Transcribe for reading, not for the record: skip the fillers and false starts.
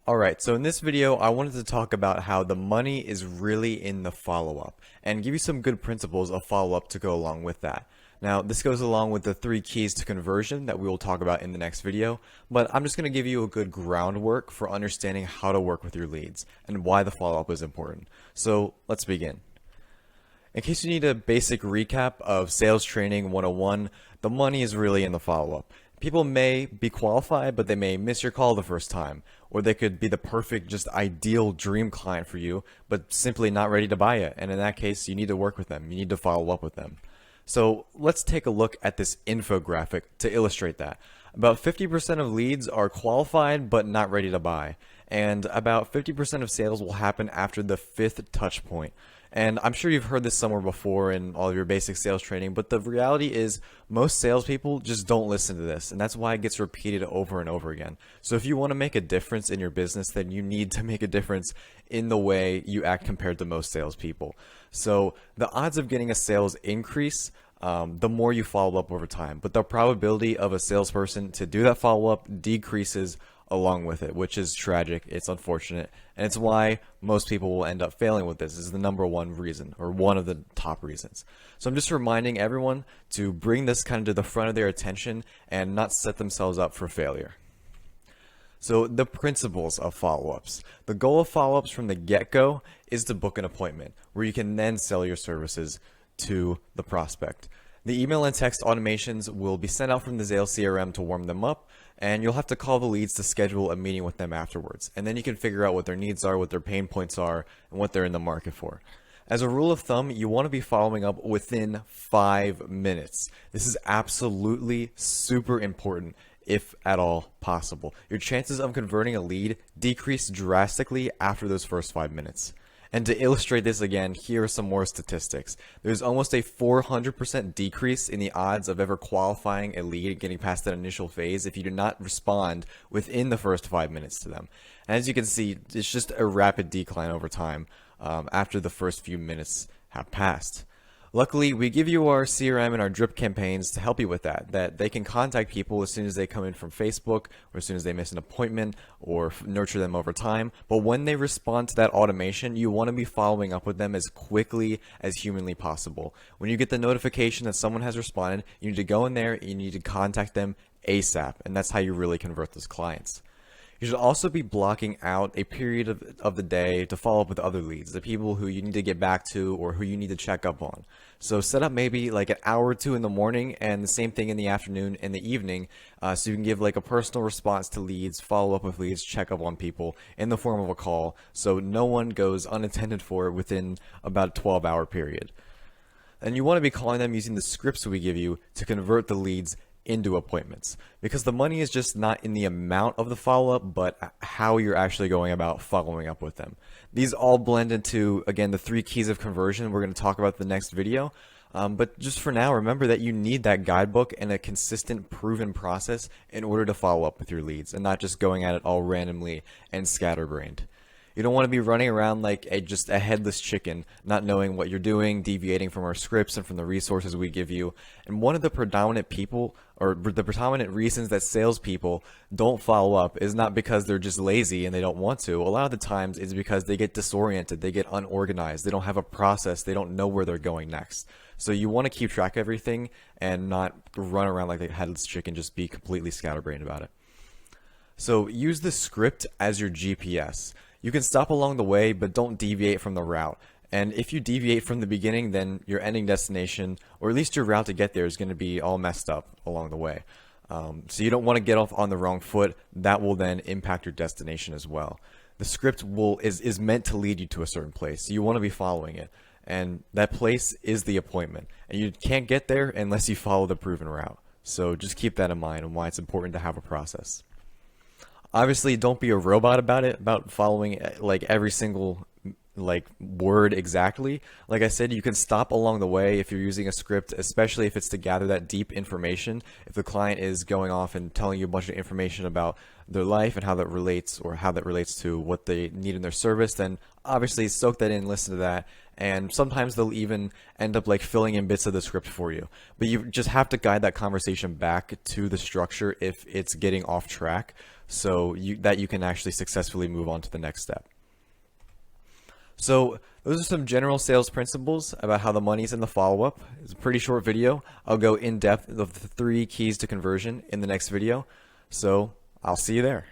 Alright, so in this video, I wanted to talk about how the money is really in the follow-up and give you some good principles of follow-up to go along with that. Now, this goes along with the 3 keys to conversion that we will talk about in the next video, but I'm just going to give you a good groundwork for understanding how to work with your leads and why the follow-up is important. So, let's begin. In case you need a basic recap of Sales Training 101, the money is really in the follow-up. People may be qualified, but they may miss your call the first time, or they could be the perfect, just ideal dream client for you, but simply not ready to buy it. And in that case, you need to work with them. You need to follow up with them. So let's take a look at this infographic to illustrate that. About 50% of leads are qualified, but not ready to buy. And about 50% of sales will happen after the 5th touch point. And I'm sure you've heard this somewhere before in all of your basic sales training, but the reality is most salespeople just don't listen to this, and that's why it gets repeated over and over again. So if you want to make a difference in your business, then you need to make a difference in the way you act compared to most salespeople. So the odds of getting a sales increase the more you follow up over time, but the probability of a salesperson to do that follow-up decreases along with it, which is tragic. It's unfortunate, and it's why most people will end up failing with this. This is the #1 reason, or one of the top reasons. So I'm just reminding everyone to bring this kind of to the front of their attention and not set themselves up for failure. So the principles of follow-ups. The goal of follow-ups from the get-go is to book an appointment where you can then sell your services to the prospect. The email and text automations will be sent out from the Zale CRM to warm them up, and you'll have to call the leads to schedule a meeting with them afterwards. And then you can figure out what their needs are, what their pain points are, and what they're in the market for. As a rule of thumb, you want to be following up within 5 minutes. This is absolutely super important, if at all possible. Your chances of converting a lead decrease drastically after those first 5 minutes. And to illustrate this again, here are some more statistics. There's almost a 400% decrease in the odds of ever qualifying a lead and getting past that initial phase if you do not respond within the first 5 minutes to them. And as you can see, it's just a rapid decline over time after the first few minutes have passed. Luckily, we give you our CRM and our drip campaigns to help you with that they can contact people as soon as they come in from Facebook, or as soon as they miss an appointment, or nurture them over time. But when they respond to that automation, you want to be following up with them as quickly as humanly possible. When you get the notification that someone has responded, you need to go in there and you need to contact them ASAP, and that's how you really convert those clients. You should also be blocking out a period of the day to follow up with other leads, the people who you need to get back to or who you need to check up on. So set up maybe like an hour or two in the morning and the same thing in the afternoon and the evening, so you can give like a personal response to leads, follow up with leads, check up on people in the form of a call, so no one goes unattended for within about a 12-hour period. And you want to be calling them using the scripts we give you to convert the leads into appointments, because the money is just not in the amount of the follow-up, but how you're actually going about following up with them. These all blend into, again, the 3 keys of conversion we're going to talk about in the next video. But just for now, remember that you need that guidebook and a consistent, proven process in order to follow up with your leads, and not just going at it all randomly and scatterbrained. You don't want to be running around like just a headless chicken, not knowing what you're doing, deviating from our scripts and from the resources we give you. And one of the predominant reasons that salespeople don't follow up is not because they're just lazy and they don't want to. A lot of the times it's because they get disoriented, they get unorganized, they don't have a process, they don't know where they're going next. So you want to keep track of everything and not run around like a headless chicken, just be completely scatterbrained about it. So use the script as your GPS. You can stop along the way, but don't deviate from the route. And if you deviate from the beginning, then your ending destination, or at least your route to get there, is going to be all messed up along the way. So you don't want to get off on the wrong foot. That will then impact your destination as well. The script is meant to lead you to a certain place. So you want to be following it. And that place is the appointment. And you can't get there unless you follow the proven route. So just keep that in mind and why it's important to have a process. Obviously, don't be a robot about it, about following like every single word exactly. Like I said, you can stop along the way if you're using a script, especially if it's to gather that deep information. If the client is going off and telling you a bunch of information about their life and how that relates, or how that relates to what they need in their service, then obviously soak that in, listen to that. And sometimes they'll even end up like filling in bits of the script for you. But you just have to guide that conversation back to the structure if it's getting off track. so that you can actually successfully move on to the next step. So those are some general sales principles about how the money's in the follow-up. It's a pretty short video. I'll go in depth of the 3 keys to conversion in the next video. So I'll see you there.